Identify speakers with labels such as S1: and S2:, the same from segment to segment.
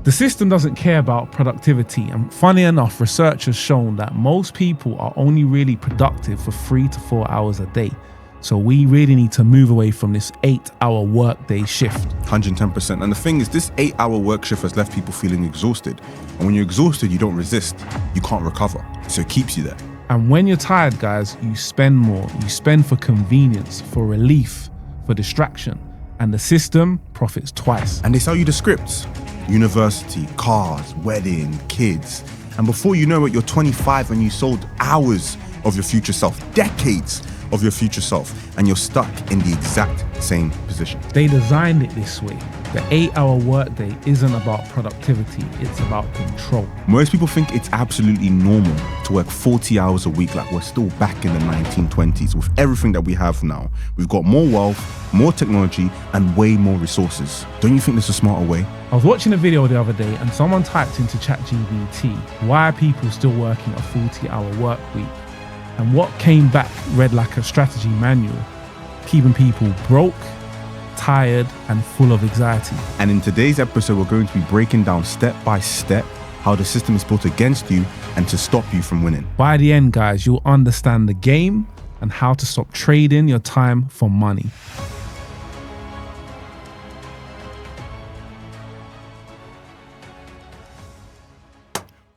S1: The system doesn't care about productivity, and funny enough, research has shown that most people are only really productive for 3 to 4 hours a day. So we really need to move away from this 8-hour workday shift.
S2: 110%. And the thing is, this 8-hour work shift has left people feeling exhausted. And when you're exhausted, you don't resist. You can't recover. So it keeps you there.
S1: And when you're tired, guys, you spend more. You spend for convenience, for relief, for distraction. And the system profits twice.
S2: And they sell you the scripts. University, cars, wedding, kids. And before you know it, you're 25 and you sold hours of your future self, decades of your future self, and you're stuck in the exact same position.
S1: They designed it this way. The 8-hour workday isn't about productivity, it's about control.
S2: Most people think it's absolutely normal to work 40 hours a week, like we're still back in the 1920s. With everything that we have now, we've got more wealth, more technology, and way more resources. Don't you think there's a smarter way?
S1: I was watching a video the other day and someone typed into ChatGPT, why are people still working a 40-hour work week? And what came back read like a strategy manual, keeping people broke, tired, and full of anxiety.
S2: And in today's episode, we're going to be breaking down step by step how the system is built against you and to stop you from winning.
S1: By the end, guys, you'll understand the game and how to stop trading your time for money.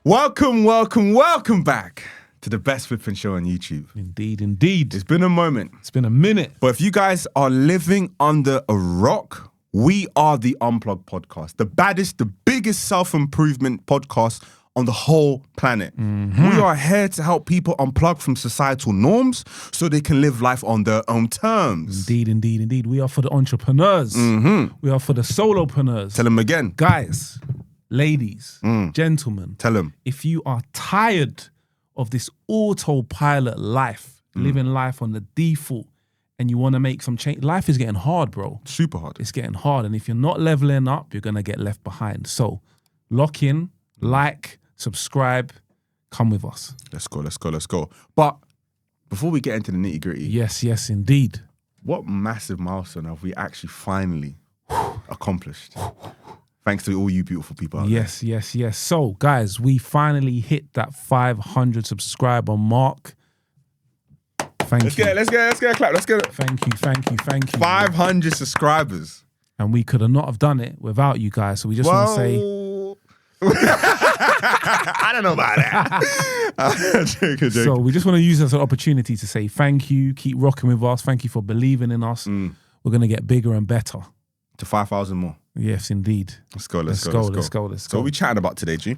S2: Welcome back to the best flipping show on YouTube.
S1: Indeed.
S2: It's been a moment.
S1: It's been a minute.
S2: But if you guys are living under a rock, we are the Unplug Podcast, the baddest, the biggest self-improvement podcast on the whole planet. Mm-hmm. We are here to help people unplug from societal norms so they can live life on their own terms.
S1: Indeed. We are for the entrepreneurs. Mm-hmm. We are for the solopreneurs.
S2: Tell them again.
S1: Guys, ladies, gentlemen.
S2: Tell them.
S1: If you are tired of this autopilot life, living life on the default, and you want to make some change, life is getting hard, bro.
S2: Super hard.
S1: It's getting hard. And if you're not leveling up, you're going to get left behind. So lock in, like, subscribe, come with us.
S2: Let's go. But before we get into the nitty gritty.
S1: Yes, indeed.
S2: What massive milestone have we actually finally accomplished? Thanks to all you beautiful people out there.
S1: Yes. So, guys, we finally hit that 500 subscriber mark. Let's get a clap. Let's get it. Thank you.
S2: 500 subscribers.
S1: And we could have not have done it without you guys. So we just want to say...
S2: I don't know about that. Joking.
S1: So we just want to use this as an opportunity to say thank you. Keep rocking with us. Thank you for believing in us. We're going to get bigger and better.
S2: To 5,000 more.
S1: Yes, indeed.
S2: Let's go.
S1: Let's go.
S2: So what are we chatting about today, G?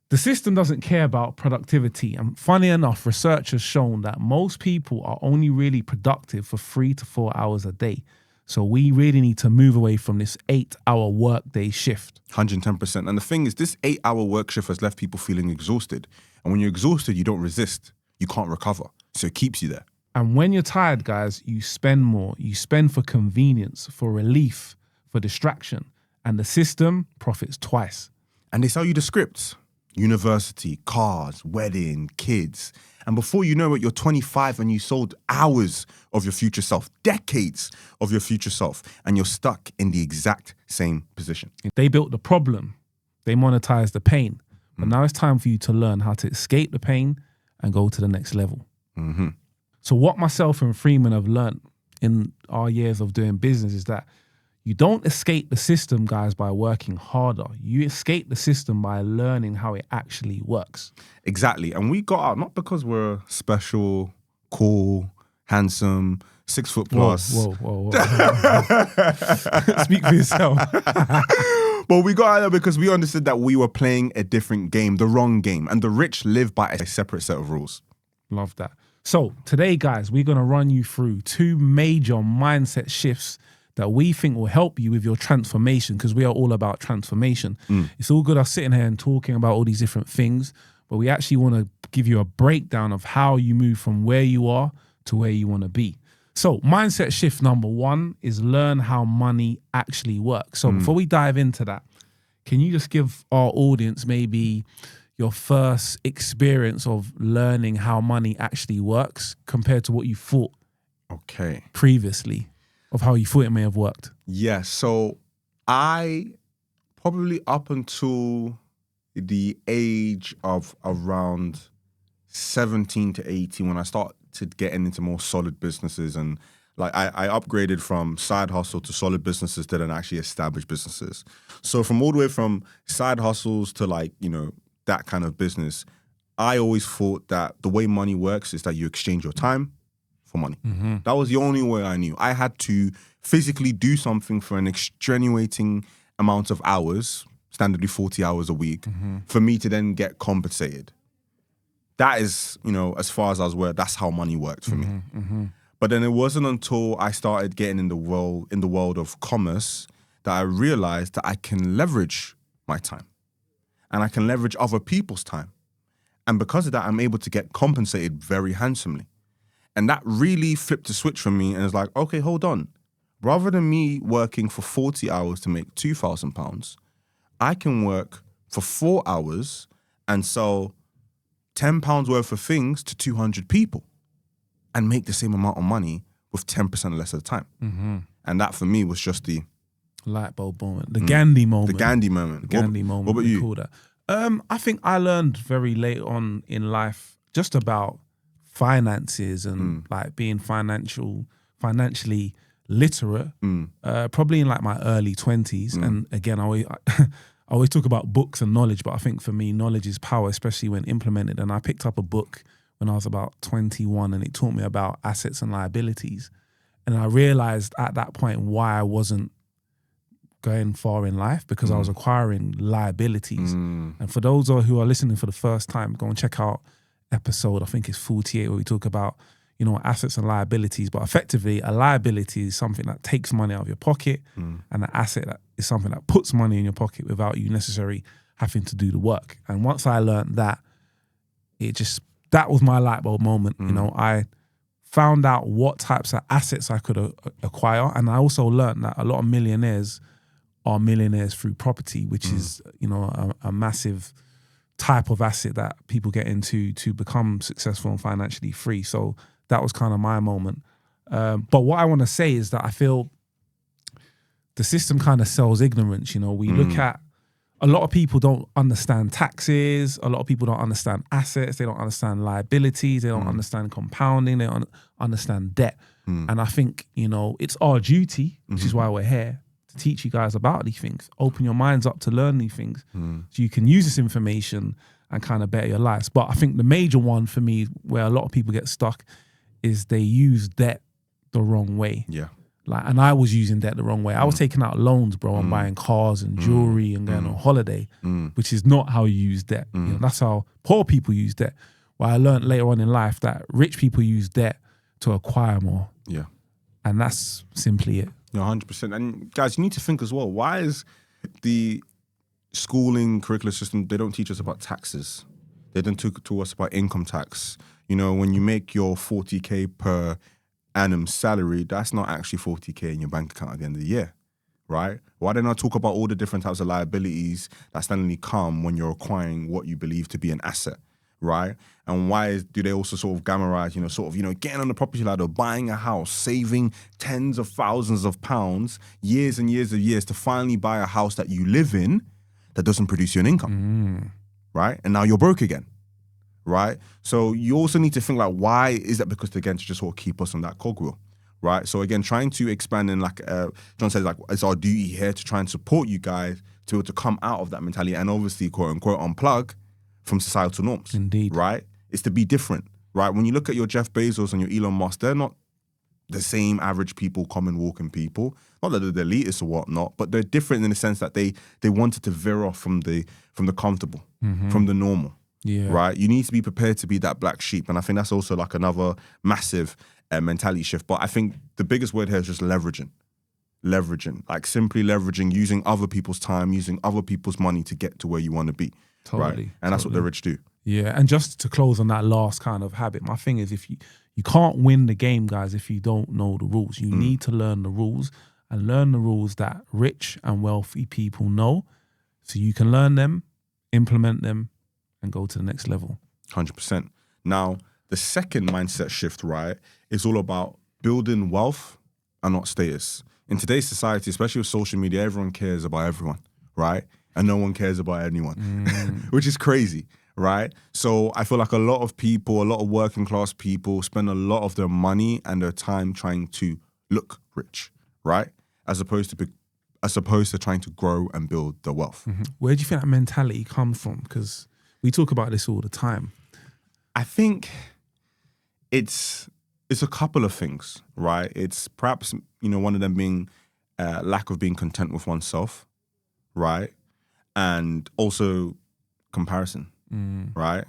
S1: The system doesn't care about productivity. And funny enough, research has shown that most people are only really productive for 3 to 4 hours a day. So we really need to move away from this 8-hour workday shift.
S2: 110%. And the thing is, this 8-hour work shift has left people feeling exhausted. And when you're exhausted, you don't resist. You can't recover. So it keeps you there.
S1: And when you're tired, guys, you spend more. You spend for convenience, for relief, for distraction. And the system profits twice.
S2: And they sell you the scripts. University, cars, wedding, kids. And before you know it, you're 25 and you sold hours of your future self, decades of your future self, and you're stuck in the exact same position.
S1: They built the problem. They monetized the pain. But now it's time for you to learn how to escape the pain and go to the next level. Mm-hmm. So what myself and Freeman have learned in our years of doing business is that you don't escape the system, guys, by working harder. You escape the system by learning how it actually works.
S2: Exactly. And we got out not because we're special, cool, handsome, 6 foot plus.
S1: Whoa. Speak for yourself.
S2: But we got out there because we understood that we were playing a different game, the wrong game. And the rich live by a separate set of rules.
S1: Love that. So today, guys, we're going to run you through 2 major mindset shifts that we think will help you with your transformation, because we are all about transformation. It's all good us sitting here and talking about all these different things, but we actually want to give you a breakdown of how you move from where you are to where you want to be. So mindset shift number 1 is learn how money actually works. So before we dive into that, can you just give our audience maybe your first experience of learning how money actually works compared to what you thought previously? Of how you thought it may have worked?
S2: Yeah, so I probably up until the age of around 17 to 18 when I started getting into more solid businesses, and like I upgraded from side hustle to solid businesses to then actually established businesses. So from all the way from side hustles to like, you know, that kind of business, I always thought that the way money works is that you exchange your time for money. That was the only way I knew. I had to physically do something for an extenuating amount of hours, standardly 40 hours a week, for me to then get compensated. That is, you know, as far as I was aware, that's how money worked for me. But then it wasn't until I started getting in the world of commerce that I realized that I can leverage my time and I can leverage other people's time. And because of that, I'm able to get compensated very handsomely. And that really flipped the switch for me and it's like, okay, hold on. Rather than me working for 40 hours to make £2,000, I can work for 4 hours and sell £10 worth of things to 200 people and make the same amount of money with 10% less of the time. And that for me was just the
S1: light bulb moment, the Gandhi moment.
S2: The Gandhi moment.
S1: The Gandhi moment.
S2: What about you?
S1: Call that. I think I learned very late on in life just about finances and like being financially literate. Probably in like my early 20s. And again, I always talk about books and knowledge, but I think for me, knowledge is power, especially when implemented. And I picked up a book when I was about 21 and it taught me about assets and liabilities. And I realized at that point why I wasn't going far in life, because I was acquiring liabilities. And for those who are listening for the first time, go and check out episode, I think it's 48, where we talk about, you know, assets and liabilities. But effectively, a liability is something that takes money out of your pocket, and an asset that is something that puts money in your pocket without you necessarily having to do the work. And once I learned that, that was my light bulb moment. You know, I found out what types of assets I could acquire. And I also learned that a lot of millionaires are millionaires through property, which is, you know, a massive type of asset that people get into to become successful and financially free. So that was kind of my moment. But what I want to say is that I feel the system kind of sells ignorance. You know, we look at, a lot of people don't understand taxes. A lot of people don't understand assets. They don't understand liabilities. They don't understand compounding. They don't understand debt. And I think, you know, it's our duty, which is why we're here, to teach you guys about these things. Open your minds up to learn these things so you can use this information and kind of better your lives. But I think the major one for me, where a lot of people get stuck, is they use debt the wrong way.
S2: Yeah.
S1: Like, and I was using debt the wrong way. I was taking out loans, bro, and buying cars and jewelry and going on holiday, which is not how you use debt. You know, that's how poor people use debt. Well, I learned later on in life that rich people use debt to acquire more. Yeah. And that's simply it.
S2: Yeah, 100%. And guys, you need to think as well, why is the schooling curriculum system, they don't teach us about taxes. They don't talk to us about income tax. You know, when you make your 40K per annum salary, that's not actually 40K in your bank account at the end of the year, right? Why don't I talk about all the different types of liabilities that suddenly come when you're acquiring what you believe to be an asset, right? And why do they also sort of glamorize, you know, sort of, you know, getting on the property ladder, buying a house, saving tens of thousands of pounds, years and years of years to finally buy a house that you live in that doesn't produce you an income, right? And now you're broke again. Right? So you also need to think like, why is that? Because again, to just sort of keep us on that cogwheel, right? So again, trying to expand and like John said, like it's our duty here to try and support you guys to be able to come out of that mentality and obviously quote unquote unplug from societal norms.
S1: Indeed.
S2: Right? It's to be different, right? When you look at your Jeff Bezos and your Elon Musk, they're not the same average people, common walking people. Not that they're the elitists or whatnot, but they're different in the sense that they wanted to veer off from the comfortable, from the normal. Yeah. Right? You need to be prepared to be that black sheep. And I think that's also like another massive mentality shift. But I think the biggest word here is just leveraging. Leveraging. Like simply leveraging, using other people's time, using other people's money to get to where you want to be.
S1: Totally.
S2: Right? And that's what the rich do.
S1: Yeah. And just to close on that last kind of habit, my thing is if you can't win the game, guys, if you don't know the rules. You need to learn the rules and learn the rules that rich and wealthy people know so you can learn them, implement them, and go to the next level.
S2: 100%. Now, the second mindset shift, right, is all about building wealth and not status. In today's society, especially with social media, everyone cares about everyone, right? and no one cares about anyone, which is crazy, right? So I feel like a lot of people, a lot of working class people spend a lot of their money and their time trying to look rich, right? As opposed to trying to grow and build their wealth.
S1: Where do you think that mentality comes from? Because we talk about this all the time.
S2: I think it's a couple of things, right? It's perhaps, one of them being lack of being content with oneself, right? And also comparison, right?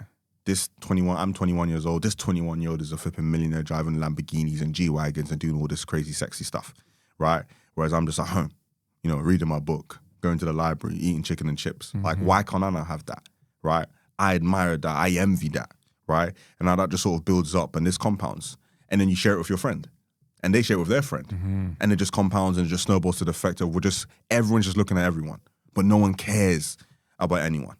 S2: I'm 21 years old. This 21-year-old is a flipping millionaire driving Lamborghinis and G-Wagons and doing all this crazy sexy stuff, right? Whereas I'm just at home, reading my book, going to the library, eating chicken and chips. Like, why can't I not have that, right? I admire that. I envy that, right? And now that just sort of builds up and this compounds. And then you share it with your friend. And they share it with their friend. And it just compounds and just snowballs to the effect of everyone's just looking at everyone. But no one cares about anyone,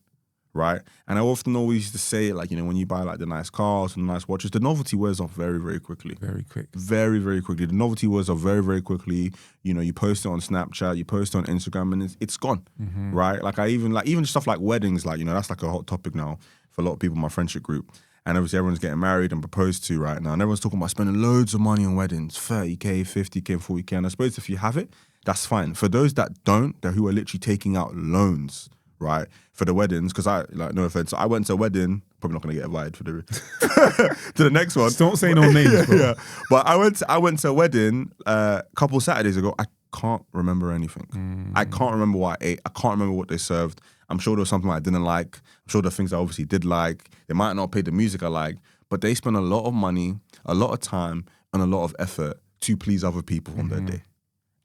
S2: right? And I often always used to say, like, when you buy like the nice cars and the nice watches, the novelty wears off very, very quickly.
S1: Very quick.
S2: Very, very quickly. The novelty wears off very, very quickly. You post it on Snapchat, you post it on Instagram, and it's gone, right? Like even stuff like weddings, like, that's like a hot topic now for a lot of people in my friendship group. And obviously everyone's getting married and proposed to right now. And everyone's talking about spending loads of money on weddings, 30K, 50K, 40K. And I suppose if you have it, that's fine. For those that don't, who are literally taking out loans, right, for the weddings, because no offense, I went to a wedding, probably not going to get invited for to the next one.
S1: Just don't say no names, bro.
S2: Yeah. But I went to a wedding a couple Saturdays ago. I can't remember anything. I can't remember what I ate. I can't remember what they served. I'm sure there was something I didn't like. I'm sure there are things I obviously did like. They might not play the music I like, but they spend a lot of money, a lot of time, and a lot of effort to please other people on their day.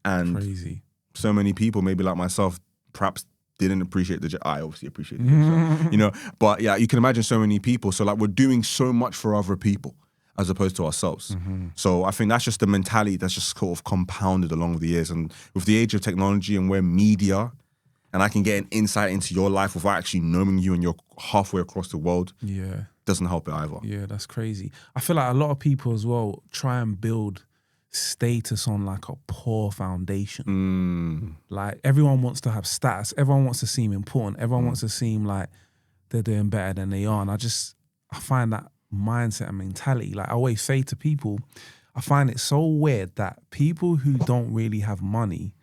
S2: And
S1: crazy.
S2: So many people, maybe like myself, perhaps didn't appreciate I obviously appreciate it, But yeah, you can imagine so many people. So like we're doing so much for other people as opposed to ourselves. So I think that's just the mentality that's just sort of compounded along with the years. And with the age of technology and where media, and I can get an insight into your life without actually knowing you and you're halfway across the world, doesn't help it either.
S1: Yeah, that's crazy. I feel like a lot of people as well try and build status on like a poor foundation. Like everyone wants to have status. Everyone wants to seem important. Everyone wants to seem like they're doing better than they are. And I find that mindset and mentality, like I always say to people, I find it so weird that people who don't really have money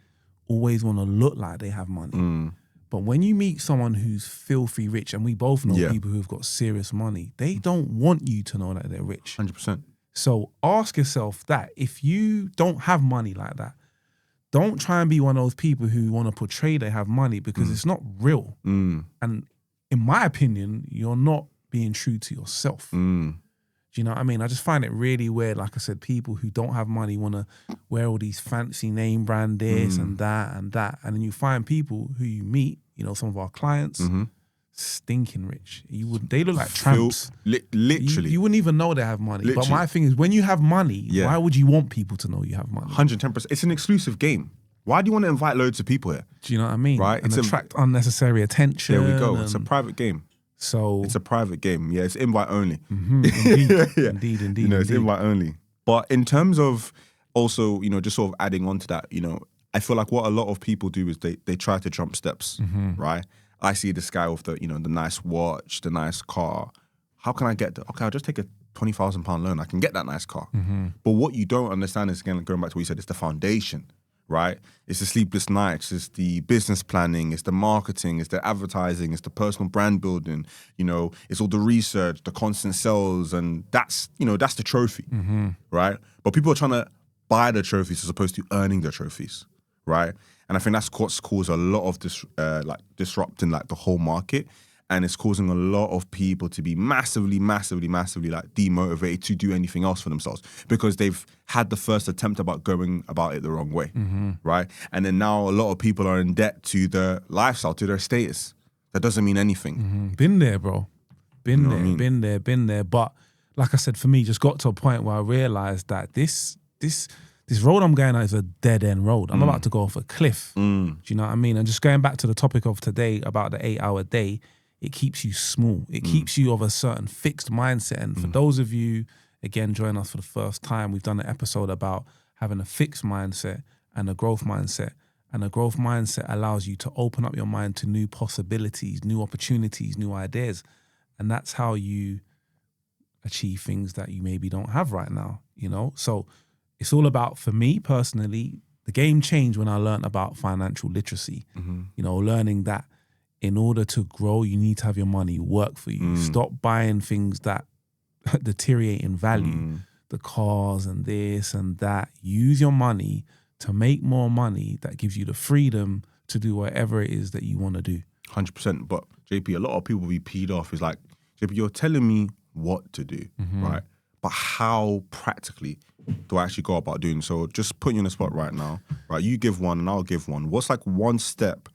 S1: always want to look like they have money. But when you meet someone who's filthy rich, and we both know people who've got serious money, they don't want you to know that they're rich.
S2: 100%.
S1: So ask yourself that. If you don't have money like that, don't try and be one of those people who want to portray they have money, because it's not real. And in my opinion, you're not being true to yourself. Do you know what I mean? I just find it really weird. Like I said, people who don't have money want to wear all these fancy name brand this and that and that. And then you find people who you meet, some of our clients, stinking rich. They look like tramps.
S2: Literally.
S1: You wouldn't even know they have money.
S2: Literally.
S1: But my thing is, when you have money, why would you want people to know you have money?
S2: 110%. It's an exclusive game. Why do you want to invite loads of people here?
S1: Do you know what I mean?
S2: Right.
S1: And attract unnecessary attention.
S2: There we go. It's a private game.
S1: So
S2: it's a private game. Yeah, it's invite only.
S1: Indeed.
S2: It's invite only. But in terms of also, just sort of adding on to that, I feel like what a lot of people do is they try to jump steps, right? I see this guy with the nice watch, the nice car. How can I get that? Okay, I'll just take a £20,000 loan. I can get that nice car. But what you don't understand is, again, going back to what you said, it's the foundation, right? It's the sleepless nights, it's the business planning, it's the marketing, it's the advertising, it's the personal brand building, it's all the research, the constant sales, and that's the trophy, right? But people are trying to buy the trophies as opposed to earning the trophies, right? And I think that's what's caused a lot of disrupting like the whole market. And it's causing a lot of people to be massively like demotivated to do anything else for themselves, because they've had the first attempt about going about it the wrong way, right? And then now a lot of people are in debt to their lifestyle, to their status. That doesn't mean anything.
S1: Been there, bro. Been there. But like I said, for me, just got to a point where I realized that this road I'm going on is a dead-end road. I'm about to go off a cliff. Do you know what I mean? And just going back to the topic of today about the 8-hour day, it keeps you small. It keeps you of a certain fixed mindset. And for those of you, again, joining us for the first time, we've done an episode about having a fixed mindset and a growth mindset. And a growth mindset allows you to open up your mind to new possibilities, new opportunities, new ideas. And that's how you achieve things that you maybe don't have right now, you know? So it's all about, for me personally, the game changed when I learned about financial literacy, you know, learning that in order to grow, you need to have your money work for you. Stop buying things that deteriorate in value, the cars and this and that. Use your money to make more money that gives you the freedom to do whatever it is that you want to do.
S2: 100%. But JP, a lot of people will be peed off. It's like, JP, you're telling me what to do, right? But how practically do I actually go about doing? So just put you in the spot right now, right? You give one and I'll give one. What's like one step,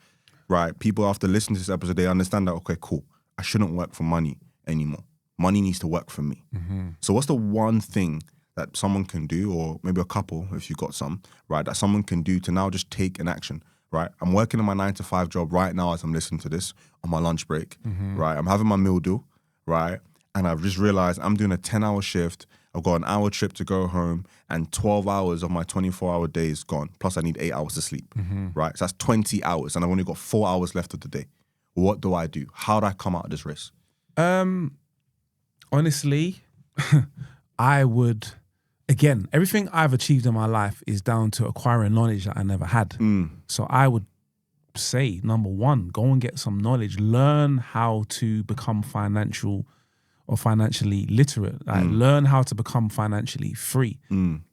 S2: right? People after listening to this episode, they understand that, okay, cool, I shouldn't work for money anymore. Money needs to work for me. So what's the one thing that someone can do, or maybe a couple, if you've got some, right, that someone can do to now just take an action, right? I'm working in my 9-to-5 job right now as I'm listening to this on my lunch break, right? I'm having my meal deal, right? And I've just realized I'm doing a 10-hour shift. I've got an hour trip to go home and 12 hours of my 24-hour day is gone. Plus I need 8 hours to sleep, right? So that's 20 hours and I've only got 4 hours left of the day. What do I do? How do I come out of this risk?
S1: Honestly, I would, again, everything I've achieved in my life is down to acquiring knowledge that I never had. So I would say, number one, go and get some knowledge. Learn how to become financially literate. Like, learn how to become financially free.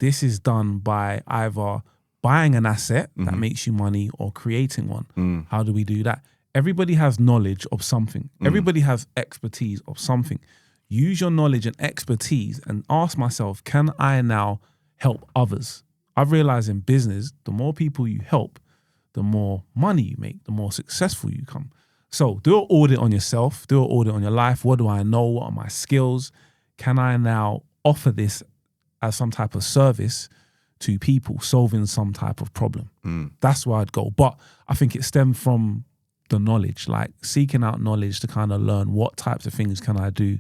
S1: This is done by either buying an asset that makes you money or creating one. How do we do that? Everybody has knowledge of something. Everybody has expertise of something. Use your knowledge and expertise and ask myself, can I now help others? I've realized in business, the more people you help, the more money you make, the more successful you become. So do an audit on yourself, do an audit on your life. What do I know? What are my skills? Can I now offer this as some type of service to people solving some type of problem? That's where I'd go. But I think it stemmed from the knowledge, like seeking out knowledge to kind of learn what types of things can I do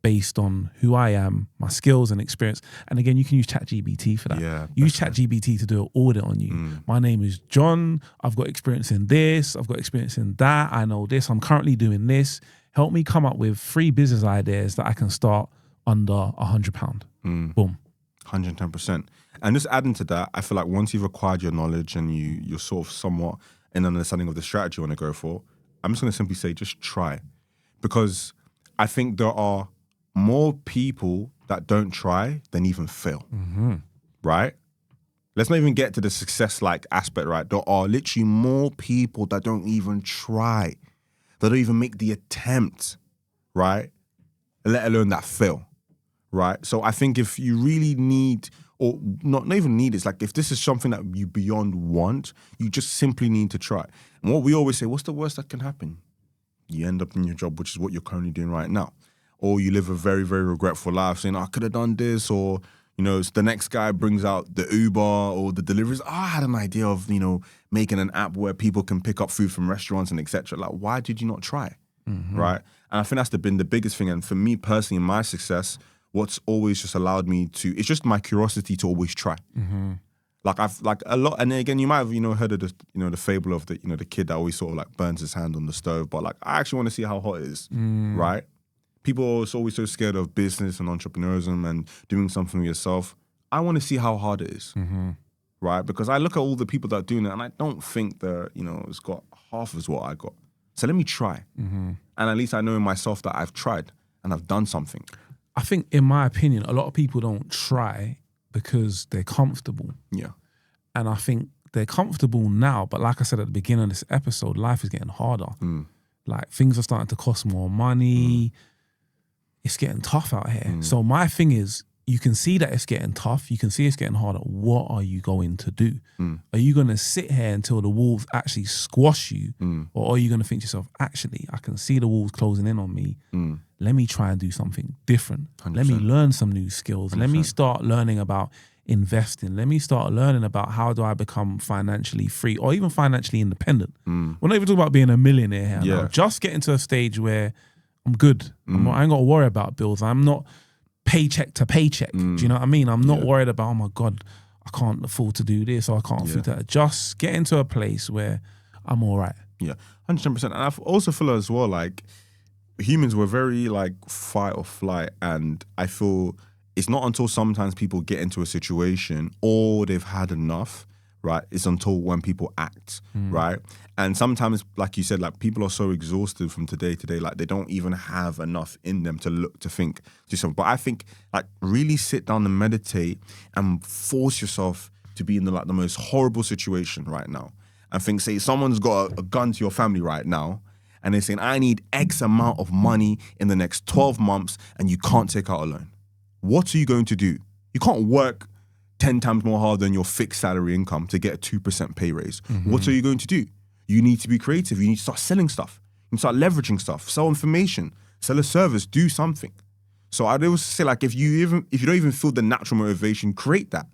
S1: based on who I am, my skills and experience. And again, you can use ChatGPT for that.
S2: Yeah,
S1: use ChatGPT to do an audit on you. My name is John. I've got experience in this. I've got experience in that. I know this. I'm currently doing this. Help me come up with 3 business ideas that I can start under £100. Boom.
S2: 110%. And just adding to that, I feel like once you've acquired your knowledge and you're sort of somewhat in understanding of the strategy you want to go for, I'm just going to simply say, just try. Because I think there are more people that don't try than even fail, right? Let's not even get to the success-like aspect, right? There are literally more people that don't even try, that don't even make the attempt, right? Let alone that fail, right? So I think if you really need, or not even need, it's like if this is something that you beyond want, you just simply need to try. And what we always say, what's the worst that can happen? You end up in your job, which is what you're currently doing right now. Or you live a very, very regretful life saying, I could have done this. Or, you know, the next guy brings out the Uber or the deliveries. I had an idea of, you know, making an app where people can pick up food from restaurants and etc. Like, why did you not try? Right? And I think that's been the biggest thing. And for me personally, in my success, what's always just allowed me to, it's just my curiosity to always try. Like I've like a lot, and again, you might have, you know, heard of the, you know, the fable of the, you know, the kid that always sort of like burns his hand on the stove. But like, I actually want to see how hot it is, right? People are always so scared of business and entrepreneurism and doing something yourself. I want to see how hard it is, right? Because I look at all the people that are doing it and I don't think they're, you know, it's got half as what I got. So let me try. And at least I know in myself that I've tried and I've done something.
S1: I think, in my opinion, a lot of people don't try because they're comfortable.
S2: Yeah.
S1: And I think they're comfortable now, but like I said at the beginning of this episode, life is getting harder. Like, things are starting to cost more money. It's getting tough out here. So my thing is, you can see that it's getting tough. You can see it's getting harder. What are you going to do? Are you going to sit here until the wolves actually squash you? Or are you going to think to yourself, actually, I can see the wolves closing in on me. Let me try and do something different.
S2: 100%.
S1: Let me learn some new skills. 100%. Let me start learning about investing. Let me start learning about how do I become financially free or even financially independent. We're not even talking about being a millionaire here.
S2: Yeah.
S1: Now. Just getting to a stage where I'm good. I ain't got to worry about bills. I'm not paycheck to paycheck. Do you know what I mean? I'm not worried about, oh my God, I can't afford to do this or I can't afford that. Just get into a place where I'm all right.
S2: Yeah, 110%. And I also feel as well like humans were very like fight or flight, and I feel it's not until sometimes people get into a situation or they've had enough, right? It's until when people act, right? And sometimes, like you said, like people are so exhausted from day to day, like they don't even have enough in them to think, do something. But I think like really sit down and meditate and force yourself to be in the most horrible situation right now. And think, say someone's got a gun to your family right now, and they're saying, I need X amount of money in the next 12 months, and you can't take out a loan. What are you going to do? You can't work 10 times more hard than your fixed salary income to get a 2% pay raise. What are you going to do? You need to be creative. You need to start selling stuff. You need to start leveraging stuff, sell information, sell a service, do something. So I'd always say, like, if you don't even feel the natural motivation, create that,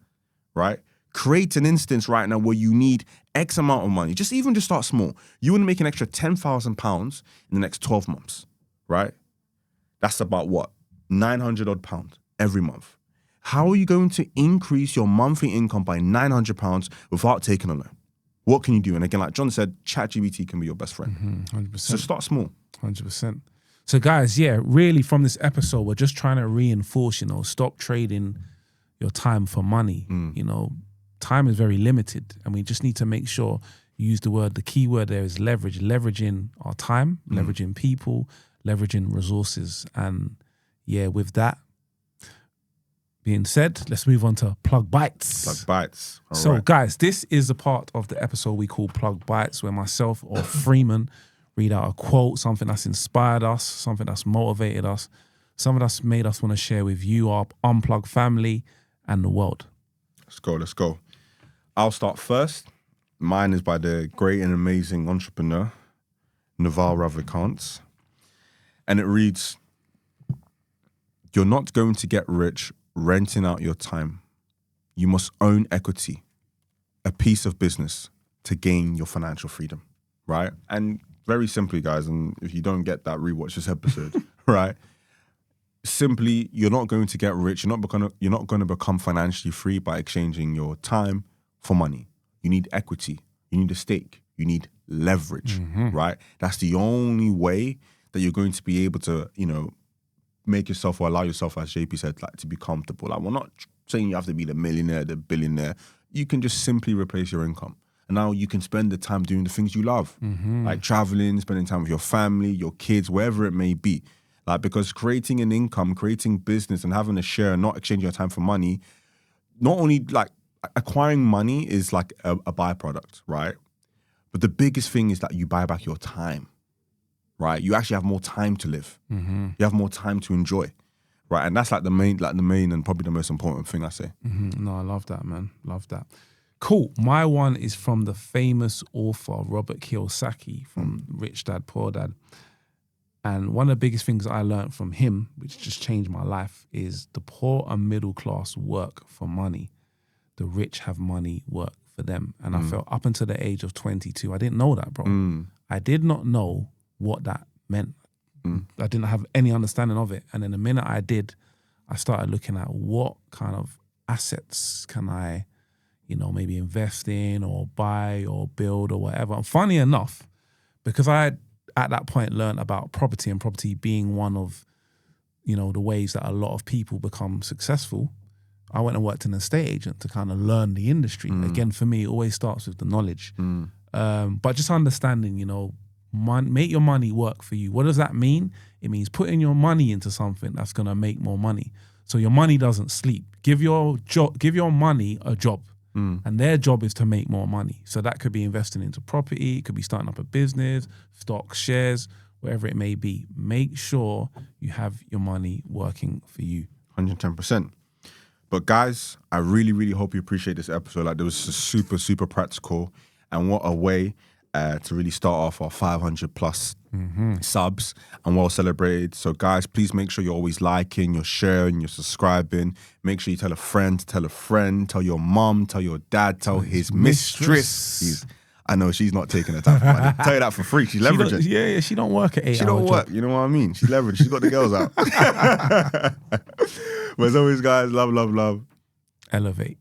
S2: right? Create an instance right now where you need X amount of money. Just start small. You want to make an extra £10,000 in the next 12 months, right? That's about what? 900 odd pounds every month. How are you going to increase your monthly income by £900 without taking a loan? What can you do? And again, like John said, ChatGPT can be your best friend.
S1: 100%.
S2: So start small.
S1: 100%. So guys, really from this episode, we're just trying to reinforce, stop trading your time for money. Time is very limited, and we just need to make sure you use the key word there is leverage, leveraging our time, leveraging people, leveraging resources. And with that being said, let's move on to Plug Bites.
S2: Plug Bites.
S1: All right. Guys, this is a part of the episode we call Plug Bites, where myself or Freeman read out a quote, something that's inspired us, something that's motivated us, something that's made us want to share with you, our Unplug family, and the world.
S2: Let's go. I'll start first. Mine is by the great and amazing entrepreneur, Naval Ravikant. And it reads, you're not going to get rich renting out your time. You must own equity, a piece of business, to gain your financial freedom, right? And very simply, guys, and if you don't get that, rewatch this episode, right? Simply, you're not going to get rich. You're not going to become financially free by exchanging your time for money. You need equity. You need a stake. You need leverage, right? That's the only way that you're going to be able to, make yourself or allow yourself, as JP said, like to be comfortable. Like, we're not saying you have to be the millionaire, the billionaire. You can just simply replace your income. And now you can spend the time doing the things you love, like traveling, spending time with your family, your kids, wherever it may be. Like, because creating an income, creating business, and having a share, and not exchanging your time for money, not only like acquiring money is like a byproduct, right? But the biggest thing is that you buy back your time, right? You actually have more time to live. You have more time to enjoy, right? And that's like the main and probably the most important thing I say.
S1: No, I love that, man. Love that. Cool. My one is from the famous author Robert Kiyosaki from Rich Dad, Poor Dad. And one of the biggest things I learned from him, which just changed my life, is the poor and middle class work for money. The rich have money work for them. And I felt up until the age of 22, I didn't know that, bro. I did not know what that meant. I didn't have any understanding of it. And then the minute I did, I started looking at what kind of assets can I, maybe invest in or buy or build or whatever. And funny enough, because I had at that point learned about property, and property being one of, the ways that a lot of people become successful, I went and worked in an estate agent to kind of learn the industry. Again, for me, it always starts with the knowledge. But just understanding, make your money work for you. What does that mean? It means putting your money into something that's going to make more money. So your money doesn't sleep. Give your money a job. And their job is to make more money. So that could be investing into property, it could be starting up a business, stocks, shares, wherever it may be. Make sure you have your money working for you.
S2: 110%. But guys, I really, really hope you appreciate this episode. Like, it was super, super practical. And what a way to really start off our 500 plus subs and well celebrated. So guys, please make sure you're always liking, you're sharing, you're subscribing. Make sure you tell a friend, tell your mom, tell your dad, tell his mistress. I know she's not taking the time for money. Tell you that for free. She's leveraging.
S1: She don't work at 8 hours.
S2: She don't work. You know what I mean? She's leveraged. She's got the girls out. But as always, guys, love.
S1: Elevate.